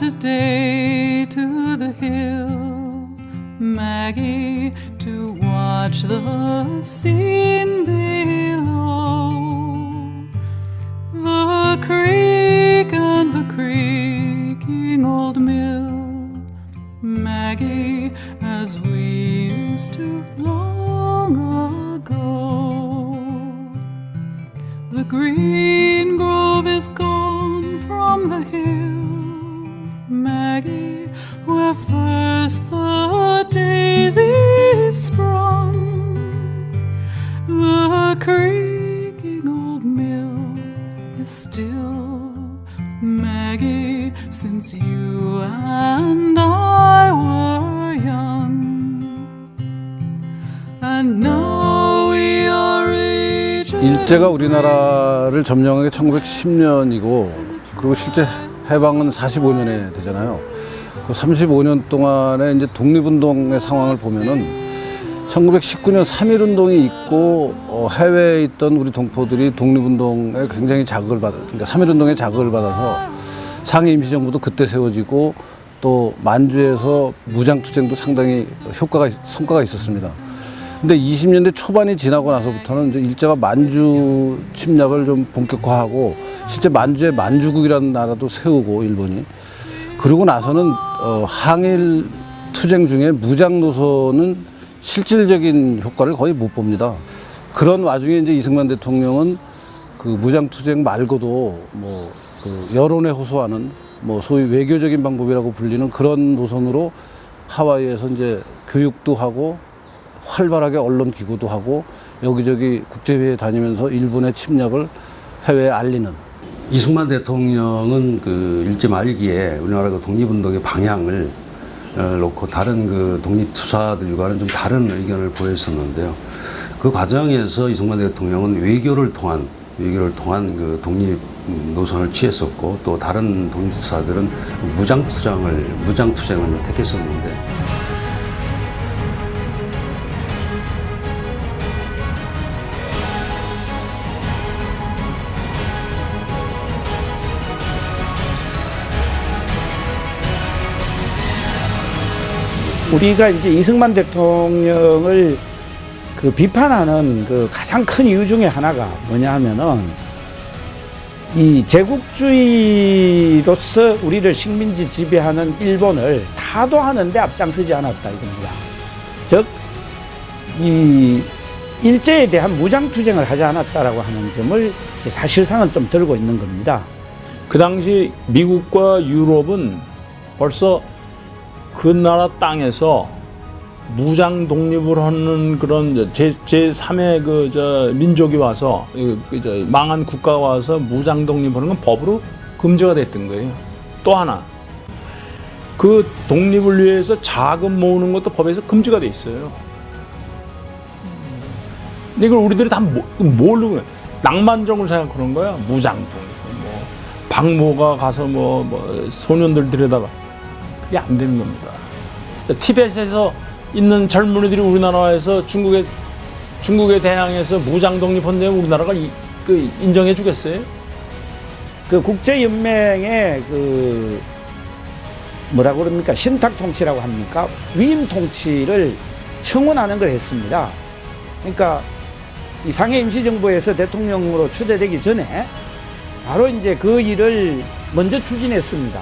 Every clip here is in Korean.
today to the hill, Maggie, to watch the scene below. The creek and the creaking old mill, Maggie, as we used to long ago. The green grove is gone from the hill, Maggie, where first the daisies sprung. The creaking old mill is still, Maggie, since you and I were young. And now we are aged. 일제가 우리나라를 점령한 게 1910년이고 그리고 실제 해방은 45년에 되잖아요. 그 35년 동안의 이제 독립운동의 상황을 보면은 1919년 3.1운동이 있고 해외에 있던 우리 동포들이 독립운동에 굉장히 자극을 그러니까 3.1운동에 자극을 받아서 상해 임시정부도 그때 세워지고 또 만주에서 무장투쟁도 상당히 성과가 있었습니다. 근데 20년대 초반이 지나고 나서부터는 이제 일제가 만주 침략을 좀 본격화하고 실제 만주에 만주국이라는 나라도 세우고 일본이 그러고 나서는 항일 투쟁 중에 무장 노선은 실질적인 효과를 거의 못 봅니다. 그런 와중에 이제 이승만 대통령은 그 무장 투쟁 말고도 뭐 그 여론에 호소하는 뭐 소위 외교적인 방법이라고 불리는 그런 노선으로 하와이에서 이제 교육도 하고 활발하게 언론 기고도 하고 여기저기 국제회의에 다니면서 일본의 침략을 해외에 알리는. 이승만 대통령은 그 일제 말기에 우리나라 그 독립운동의 방향을 놓고 다른 그 독립투사들과는 좀 다른 의견을 보였었는데요. 그 과정에서 이승만 대통령은 외교를 통한 그 독립 노선을 취했었고 또 다른 독립투사들은 무장투쟁을 택했었는데. 우리가 이제 이승만 대통령을 그 비판하는 그 가장 큰 이유 중에 하나가 뭐냐 하면은 이 제국주의로서 우리를 식민지 지배하는 일본을 타도하는 데 앞장서지 않았다 이겁니다. 즉, 이 일제에 대한 무장투쟁을 하지 않았다라고 하는 점을 사실상은 좀 들고 있는 겁니다. 그 당시 미국과 유럽은 벌써 그 나라 땅에서 무장 독립을 하는 그런 제3의 민족이 와서 망한 국가가 와서 무장 독립하는 건 법으로 금지가 됐던 거예요. 또 하나, 그 독립을 위해서 자금 모으는 것도 법에서 금지가 돼 있어요. 근데 이걸 우리들이 다 모르고 낭만적으로 생각하는 거야. 무장 독립, 뭐 박모가 가서 뭐 소년들 들여다가 그게 안 되는 겁니다. 티벳에서 있는 젊은이들이 우리나라에서 중국에 대항해서 무장 독립한다면 우리나라가 인정해 주겠어요? 그 국제연맹의 그 뭐라고 그럽니까? 신탁 통치라고 합니까? 위임 통치를 청원하는 걸 했습니다. 그러니까 이 상해 임시정부에서 대통령으로 추대되기 전에 바로 이제 그 일을 먼저 추진했습니다.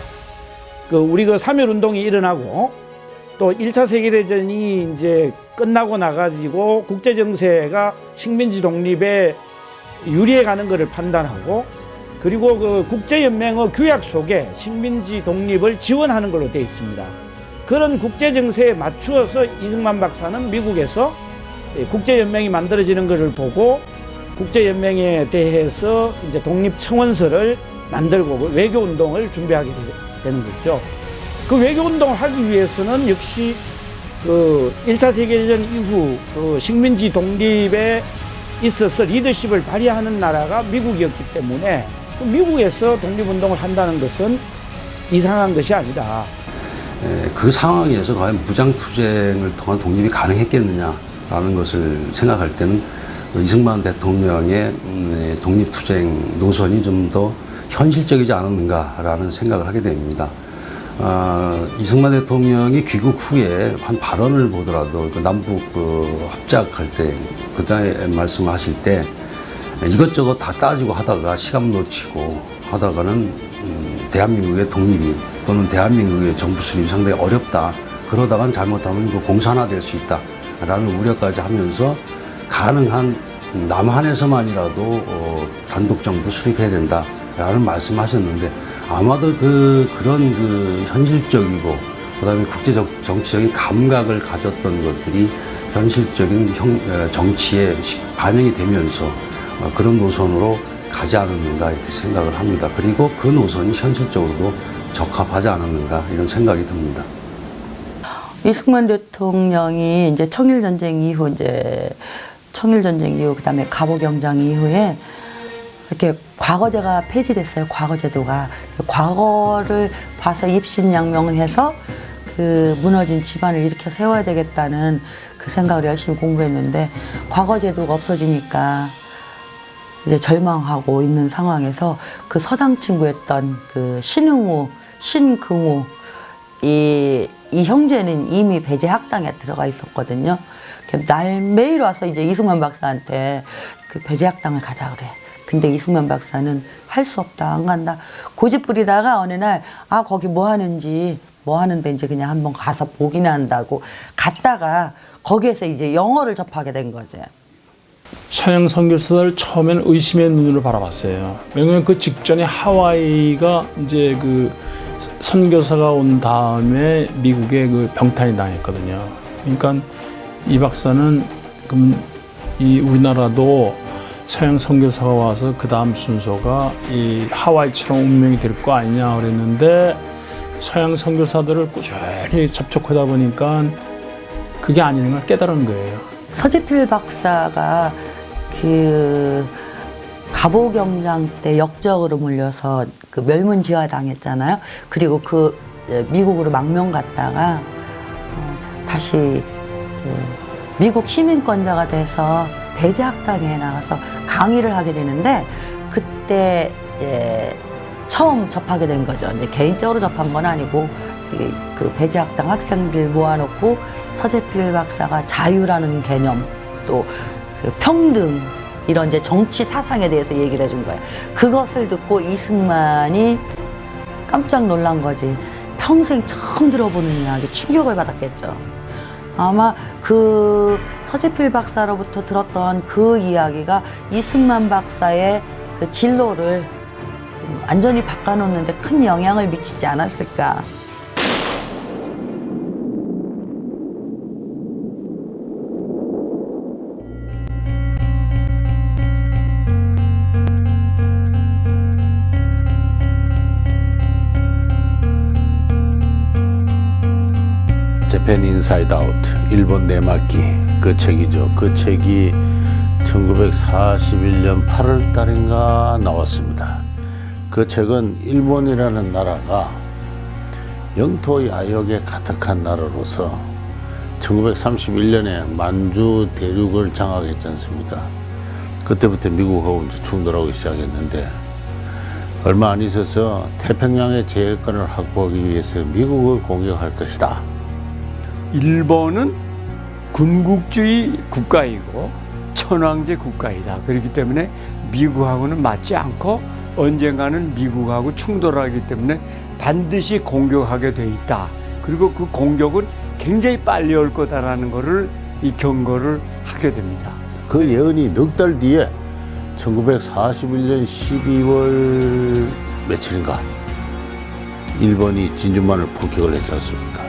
우리 3.1 운동이 일어나고 또 1차 세계대전이 이제 끝나고 나가지고 국제정세가 식민지 독립에 유리해 가는 것을 판단하고 그리고 그 국제연맹의 규약 속에 식민지 독립을 지원하는 걸로 되어 있습니다. 그런 국제정세에 맞추어서 이승만 박사는 미국에서 국제연맹이 만들어지는 것을 보고 국제연맹에 대해서 이제 독립청원서를 만들고 외교운동을 준비하게 되는 거죠. 그 외교운동을 하기 위해서는 역시 그 1차 세계대전 이후 그 식민지 독립에 있어서 리더십을 발휘하는 나라가 미국이었기 때문에 미국에서 독립운동을 한다는 것은 이상한 것이 아니다. 그 상황에서 과연 무장투쟁을 통한 독립이 가능했겠느냐라는 것을 생각할 때는 이승만 대통령의 독립투쟁 노선이 좀 더 현실적이지 않았는가라는 생각을 하게 됩니다. 이승만 대통령이 귀국 후에 한 발언을 보더라도 그 남북 합작할 때 그때 말씀하실 때 이것저것 다 따지고 하다가 시간 놓치고 하다가는 대한민국의 독립이 또는 대한민국의 정부 수립이 상당히 어렵다. 그러다간 잘못하면 그 공산화될 수 있다라는 우려까지 하면서 가능한 남한에서만이라도 단독 정부 수립해야 된다라는 말씀하셨는데 아마도 그런 현실적이고 그다음에 국제적 정치적인 감각을 가졌던 것들이 현실적인 정치에 반영이 되면서 그런 노선으로 가지 않았는가 이렇게 생각을 합니다. 그리고 그 노선이 현실적으로도 적합하지 않았는가 이런 생각이 듭니다. 이승만 대통령이 이제 청일전쟁 이후 그다음에 갑오경장 이후에 이렇게 과거제가 폐지됐어요. 과거제도가 과거를 봐서 입신양명해서 그 무너진 집안을 일으켜 세워야 되겠다는 그 생각을 열심히 공부했는데 과거제도가 없어지니까 이제 절망하고 있는 상황에서 그 서당 친구였던 그 신긍우 이 형제는 이미 배제학당에 들어가 있었거든요. 매일 와서 이제 이승만 박사한테 그 배제학당을 가자 그래. 근데 이승만 박사는 할 수 없다, 안 간다. 고집 부리다가 어느 날, 거기 뭐 하는데 이제 그냥 한번 가서 보기나 한다고 갔다가 거기에서 이제 영어를 접하게 된 거죠. 서양 선교사들 처음에는 의심의 눈으로 바라봤어요. 왜냐면 그 직전에 하와이가 이제 그 선교사가 온 다음에 미국에 그 병탄이 당했거든요. 그러니까 이 박사는 그럼 이 우리나라도 서양 선교사가 와서 그 다음 순서가 이 하와이처럼 운명이 될 거 아니냐 그랬는데 서양 선교사들을 꾸준히 접촉하다 보니까 그게 아니라는 걸 깨달은 거예요. 서지필 박사가 그 갑오경장 때 역적으로 물려서 그 멸문지화 당했잖아요. 그리고 그 미국으로 망명 갔다가 다시 미국 시민권자가 돼서 배제학당에 나가서 강의를 하게 되는데 그때 이제 처음 접하게 된 거죠. 이제 개인적으로 접한 건 아니고 그 배제학당 학생들 모아놓고 서재필 박사가 자유라는 개념 또 그 평등 이런 이제 정치 사상에 대해서 얘기를 해준 거예요. 그것을 듣고 이승만이 깜짝 놀란 거지. 평생 처음 들어보는 이야기 충격을 받았겠죠. 아마 그 서재필 박사로부터 들었던 그 이야기가 이승만 박사의 그 진로를 좀 완전히 바꿔놓는데 큰 영향을 미치지 않았을까. 재팬 인사이드 아웃, 일본 내막기 그 책이죠. 그 책이 1941년 8월 달인가 나왔습니다. 그 책은 일본이라는 나라가 영토 야역에 가득한 나라로서 1931년에 만주 대륙을 장악했지 않습니까? 그때부터 미국하고 이제 충돌하기 시작했는데 얼마 안 있어서 태평양의 제해권을 확보하기 위해서 미국을 공격할 것이다. 일본은 군국주의 국가이고 천황제 국가이다. 그렇기 때문에 미국하고는 맞지 않고 언젠가는 미국하고 충돌하기 때문에 반드시 공격하게 돼 있다. 그리고 그 공격은 굉장히 빨리 올 거다라는 것을 이 경고를 하게 됩니다. 그 예언이 넉 달 뒤에 1941년 12월 며칠인가 일본이 진주만을 폭격을 했지 않습니까?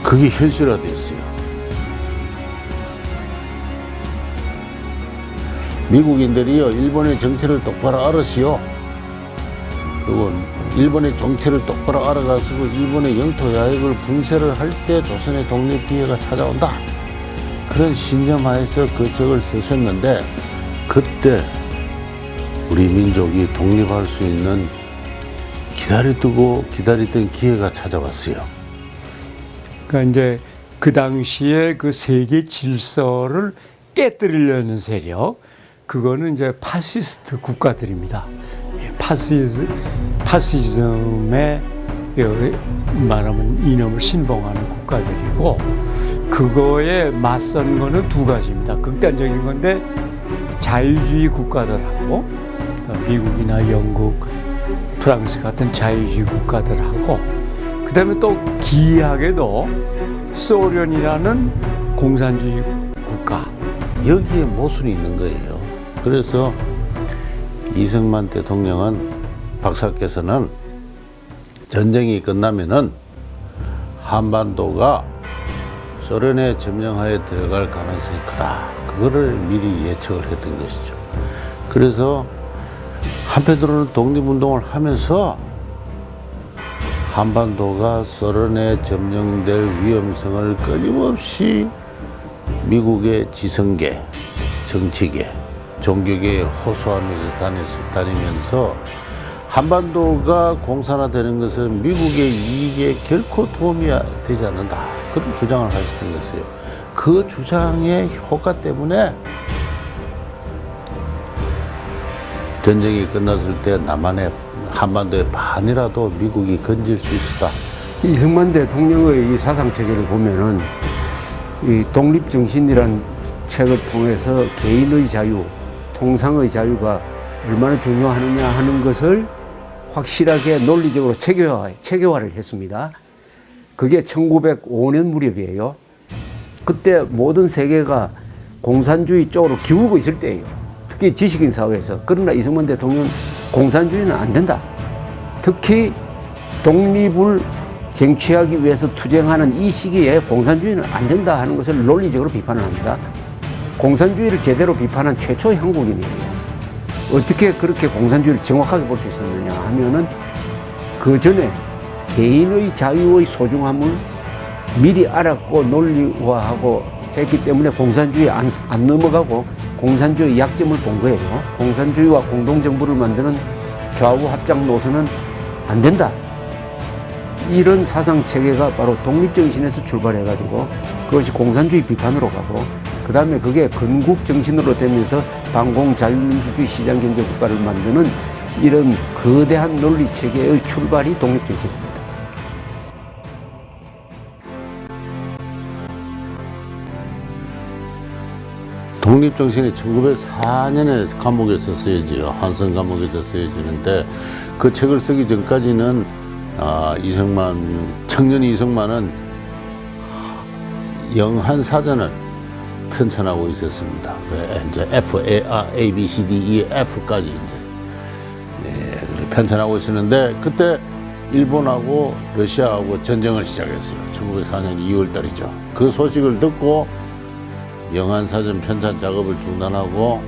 그게 현실화됐어요. 미국인들이요, 일본의 정체를 똑바로 알았어요. 그리고 일본의 정체를 똑바로 알아가지고 일본의 영토 야역을 분쇄를 할 때 조선의 독립 기회가 찾아온다. 그런 신념하에서 그 책을 쓰셨는데 그때 우리 민족이 독립할 수 있는 기다리던 기회가 찾아왔어요. 그러니까 이제 그 당시에 그 세계 질서를 깨뜨리려는 세력, 그거는 이제 파시스트 국가들입니다. 파시스트 파시즘에 말하면 이념을 신봉하는 국가들이고 그거에 맞선 거는 두 가지입니다. 극단적인 건데 자유주의 국가들하고 미국이나 영국, 프랑스 같은 자유주의 국가들하고 그다음에 또 기이하게도 소련이라는 공산주의 국가. 여기에 모순이 있는 거예요. 그래서 이승만 대통령은 박사께서는 전쟁이 끝나면은 한반도가 소련의 점령하에 들어갈 가능성이 크다. 그거를 미리 예측을 했던 것이죠. 그래서 한편으로는 독립운동을 하면서 한반도가 소련에 점령될 위험성을 끊임없이 미국의 지성계, 정치계, 종교계에 호소하면서 다니면서 한반도가 공산화되는 것은 미국의 이익에 결코 도움이 되지 않는다. 그런 주장을 하셨던 것이에요. 그 주장의 효과 때문에 전쟁이 끝났을 때 남한의 한반도의 반이라도 미국이 건질 수 있었다. 이승만 대통령의 이 사상 체계를 보면은 이 독립정신이란 책을 통해서 개인의 자유, 통상의 자유가 얼마나 중요하느냐 하는 것을 확실하게 논리적으로 체계화를 했습니다. 그게 1905년 무렵이에요. 그때 모든 세계가 공산주의 쪽으로 기울고 있을 때예요. 특히 지식인 사회에서. 그러나 이승만 대통령은 공산주의는 안 된다. 특히 독립을 쟁취하기 위해서 투쟁하는 이 시기에 공산주의는 안 된다 하는 것을 논리적으로 비판을 합니다. 공산주의를 제대로 비판한 최초의 한국인이에요. 어떻게 그렇게 공산주의를 정확하게 볼 수 있었느냐 하면은 그 전에 개인의 자유의 소중함을 미리 알았고 논리화하고 했기 때문에 공산주의에 안 넘어가고 공산주의 약점을 본 거예요. 공산주의와 공동정부를 만드는 좌우 합작 노선은 안 된다. 이런 사상 체계가 바로 독립정신에서 출발해가지고 그것이 공산주의 비판으로 가고 그 다음에 그게 건국 정신으로 되면서 반공 자유민주주의 시장경제 국가를 만드는 이런 거대한 논리 체계의 출발이 독립정신입니다. 독립정신이 1904년에 감옥에서 쓰여져요. 한성 감옥에서 쓰여지는데 그 책을 쓰기 전까지는 청년 이승만은 영한 사전을 편찬하고 있었습니다. 이제 A, B, C, D, E, F까지 이제 편찬하고 있었는데 그때 일본하고 러시아하고 전쟁을 시작했어요. 1904년 2월 달이죠. 그 소식을 듣고 영한 사전 편찬 작업을 중단하고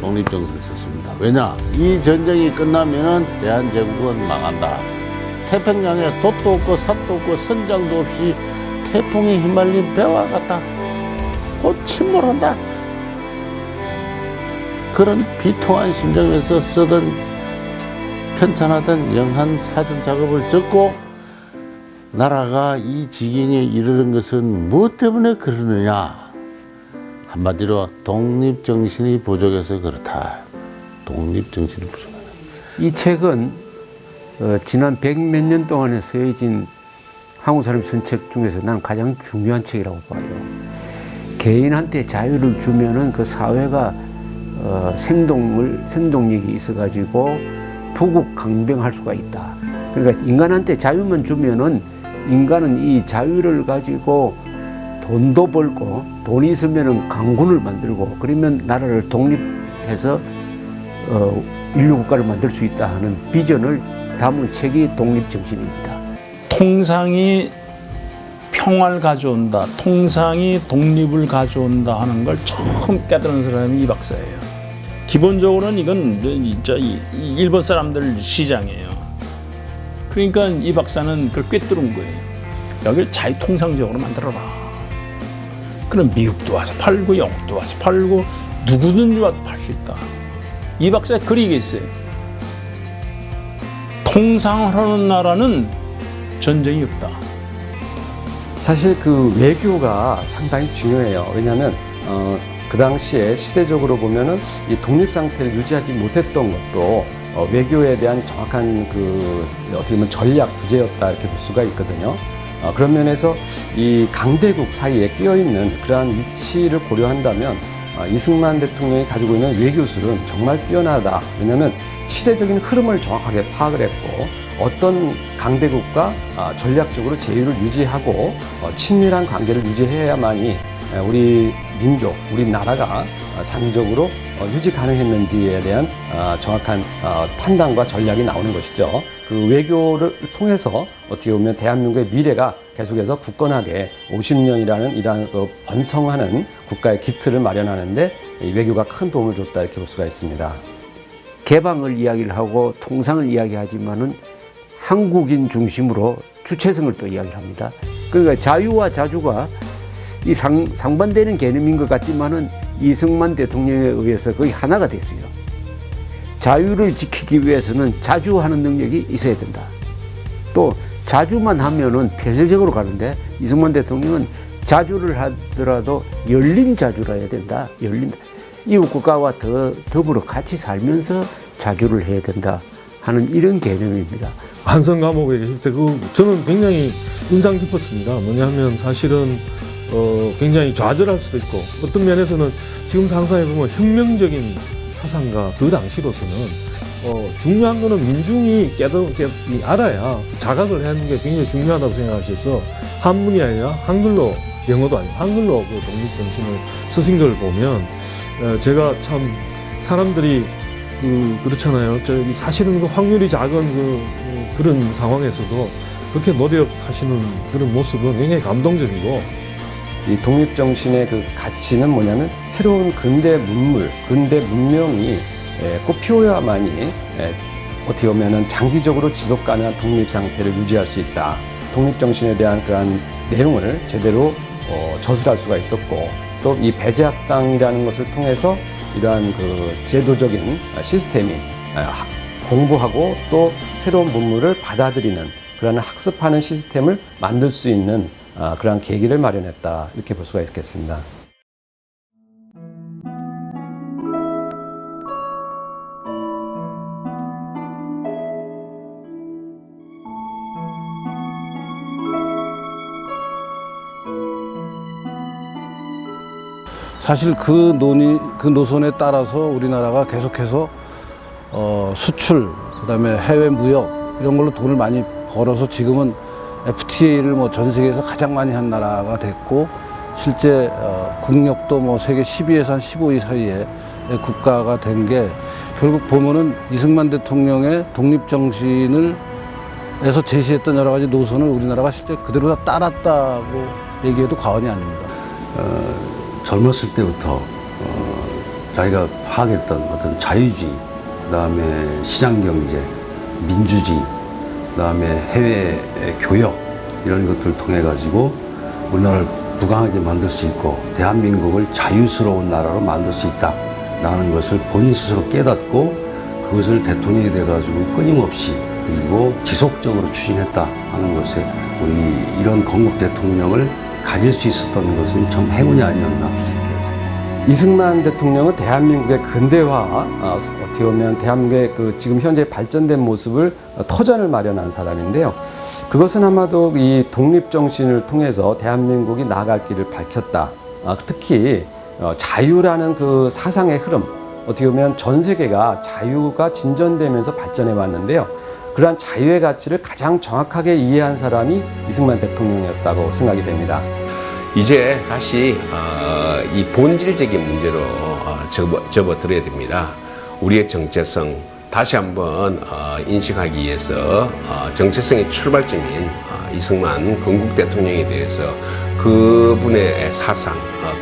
독립정신을 썼습니다. 왜냐? 이 전쟁이 끝나면은 대한제국은 망한다. 태평양에 돛도 없고 삿도 없고 선장도 없이 태풍에 휘말린 배와 같다. 곧 침몰한다. 그런 비통한 심정에서 쓰던 편찬하던 영한 사전 작업을 적고 나라가 이 지경에 이르는 것은 무엇 때문에 그러느냐. 한마디로 독립정신이 부족해서 그렇다. 독립정신이 부족하다. 이 책은 지난 100몇 년 동안에 쓰여진 한국 사람 쓴 책 중에서 나는 가장 중요한 책이라고 봐요. 개인한테 자유를 주면은 그 사회가 생동력이 있어가지고 부국강병할 수가 있다. 그러니까 인간한테 자유만 주면은 인간은 이 자유를 가지고 돈도 벌고 돈이 있으면은 강군을 만들고 그러면 나라를 독립해서 인류 국가를 만들 수 있다 하는 비전을 담은 책이 독립정신입니다. 통상이 평화를 가져온다, 통상이 독립을 가져온다 하는 걸 처음 깨달은 사람이 이 박사예요. 기본적으로는 이건 진짜 일본 사람들 시장이에요. 그러니까 이 박사는 그걸 꿰뚫은 거예요. 여기를 자유통상적으로 만들어라. 그럼 미국도 와서 팔고 영국도 와서 팔고 누구든지 와도 팔 수 있다. 이 박사의 글이 있어요. 통상을 하는 나라는 전쟁이 없다. 사실 그 외교가 상당히 중요해요. 왜냐하면 그 당시에 시대적으로 보면은 이 독립 상태를 유지하지 못했던 것도 외교에 대한 정확한 어떻게 보면 전략 부재였다 이렇게 볼 수가 있거든요. 그런 면에서 이 강대국 사이에 끼어 있는 그러한 위치를 고려한다면 이승만 대통령이 가지고 있는 외교술은 정말 뛰어나다. 왜냐하면 시대적인 흐름을 정확하게 파악을 했고 어떤 강대국과 전략적으로 제휴를 유지하고 친밀한 관계를 유지해야만이 우리 민족, 우리 나라가 장기적으로 유지 가능했는지에 대한 정확한 판단과 전략이 나오는 것이죠. 그 외교를 통해서 어떻게 보면 대한민국의 미래가 계속해서 굳건하게 50년이라는 이러한 번성하는 국가의 기틀을 마련하는데 이 외교가 큰 도움을 줬다 이렇게 볼 수가 있습니다. 개방을 이야기를 하고 통상을 이야기하지만은 한국인 중심으로 주체성을 또 이야기를 합니다. 그러니까 자유와 자주가 이 상반되는 개념인 것 같지만은 이승만 대통령에 의해서 거의 하나가 됐어요. 자유를 지키기 위해서는 자주하는 능력이 있어야 된다. 또 자주만 하면은 폐쇄적으로 가는데 이승만 대통령은 자주를 하더라도 열린 자주라 해야 된다. 열린 이웃 국가와 더불어 같이 살면서 자주를 해야 된다 하는 이런 개념입니다. 한성 감옥에 계실 때 저는 굉장히 인상 깊었습니다. 뭐냐면 사실은 굉장히 좌절할 수도 있고 어떤 면에서는 지금 상상해 보면 혁명적인 사상가 그 당시로서는 중요한 거는 민중이 알아야 자각을 하는 게 굉장히 중요하다고 생각하셔서 한문이 아니라 한글로 영어도 아니고 한글로 그 독립정신을 쓰신 걸 보면 제가 참 사람들이 그렇잖아요. 사실은 그 확률이 작은 그런 상황에서도 그렇게 노력하시는 그런 모습은 굉장히 감동적이고 이 독립정신의 그 가치는 뭐냐면 새로운 근대 문물, 근대 문명이 꽃 피워야만이 어떻게 보면은 장기적으로 지속 가능한 독립 상태를 유지할 수 있다. 독립정신에 대한 그러한 내용을 제대로 저술할 수가 있었고 또 이 배제학당이라는 것을 통해서 이러한 그 제도적인 시스템이 공부하고 또 새로운 문물을 받아들이는 그런 학습하는 시스템을 만들 수 있는 그러한 계기를 마련했다 이렇게 볼 수가 있겠습니다. 사실 그 노선에 따라서 우리나라가 계속해서 수출, 그다음에 해외 무역 이런 걸로 돈을 많이 벌어서 지금은 FTA를 전 세계에서 가장 많이 한 나라가 됐고 실제 국력도 세계 10위에서 한 15위 사이에 국가가 된 게 결국 보면은 이승만 대통령의 독립정신을 에서 제시했던 여러 가지 노선을 우리나라가 실제 그대로 다 따랐다고 얘기해도 과언이 아닙니다. 젊었을 때부터 자기가 파악했던 어떤 자유주의, 그다음에 시장경제, 민주주의, 그다음에 해외 교역 이런 것들을 통해 가지고 우리나라를 부강하게 만들 수 있고 대한민국을 자유스러운 나라로 만들 수 있다라는 것을 본인 스스로 깨닫고 그것을 대통령이 돼 가지고 끊임없이 그리고 지속적으로 추진했다 하는 것에 우리 이런 건국 대통령을 가질 수 있었던 것은 참 행운이 아니었나. 이승만 대통령은 대한민국의 근대화, 어떻게 보면 대한민국의 지금 현재 발전된 모습을 터전을 마련한 사람인데요. 그것은 아마도 이 독립정신을 통해서 대한민국이 나아갈 길을 밝혔다. 특히 자유라는 그 사상의 흐름, 어떻게 보면 전 세계가 자유가 진전되면서 발전해 왔는데요. 그러한 자유의 가치를 가장 정확하게 이해한 사람이 이승만 대통령이었다고 생각이 됩니다. 이제 다시 이 본질적인 문제로 접어들어야 됩니다. 우리의 정체성 다시 한번 인식하기 위해서 정체성의 출발점인 이승만 건국 대통령에 대해서 그분의 사상,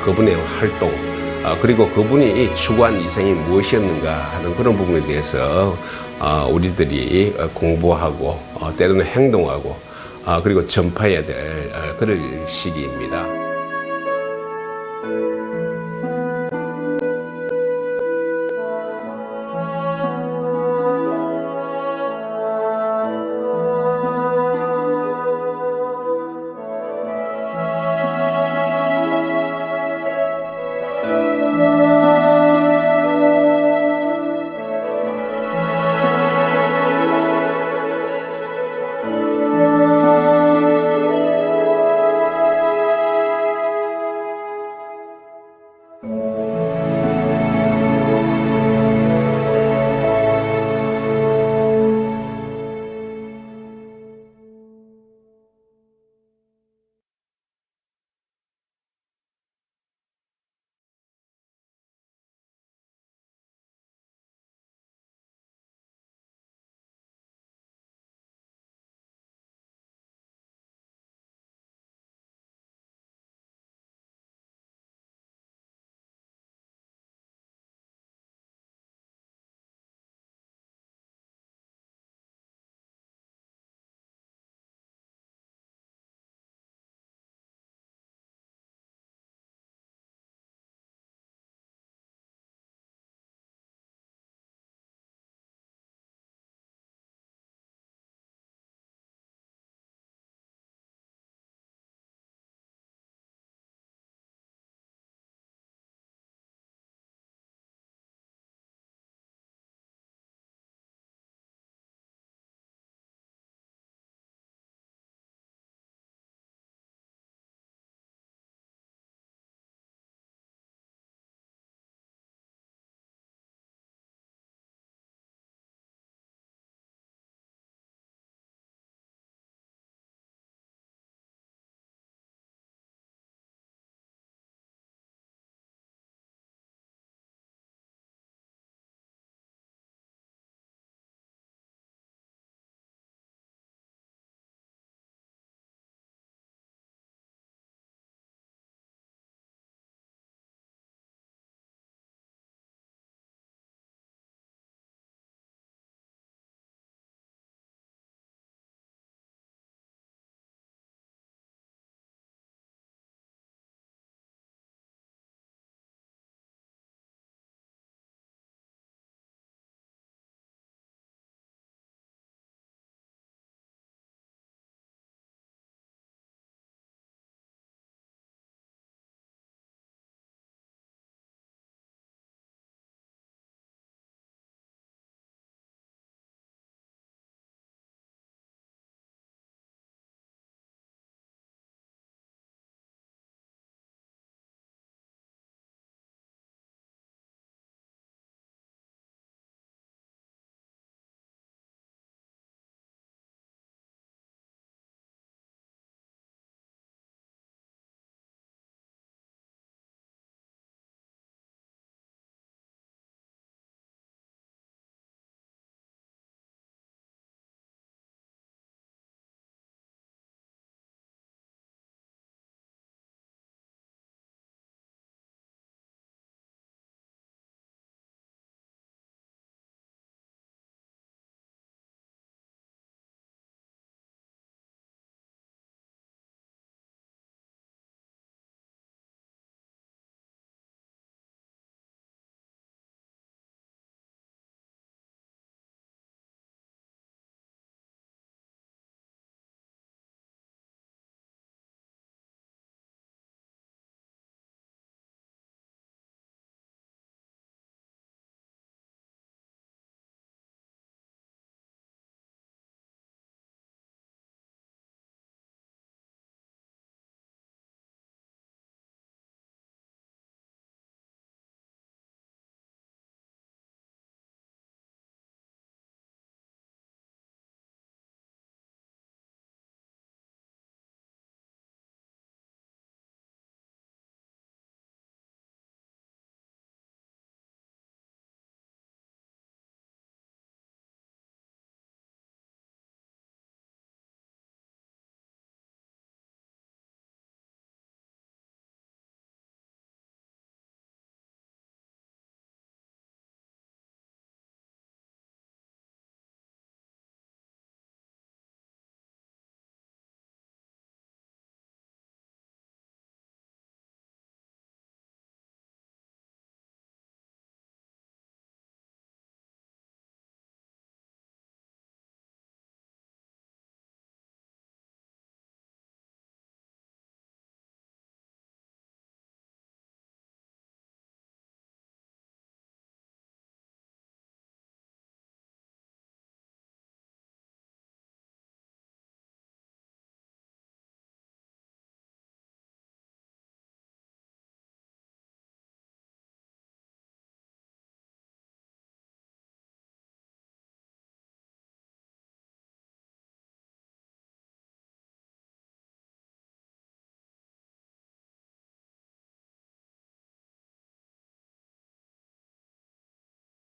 그분의 활동, 그리고 그분이 추구한 이생이 무엇이었는가 하는 그런 부분에 대해서 우리들이 공부하고 때로는 행동하고 그리고 전파해야 될 그럴 시기입니다.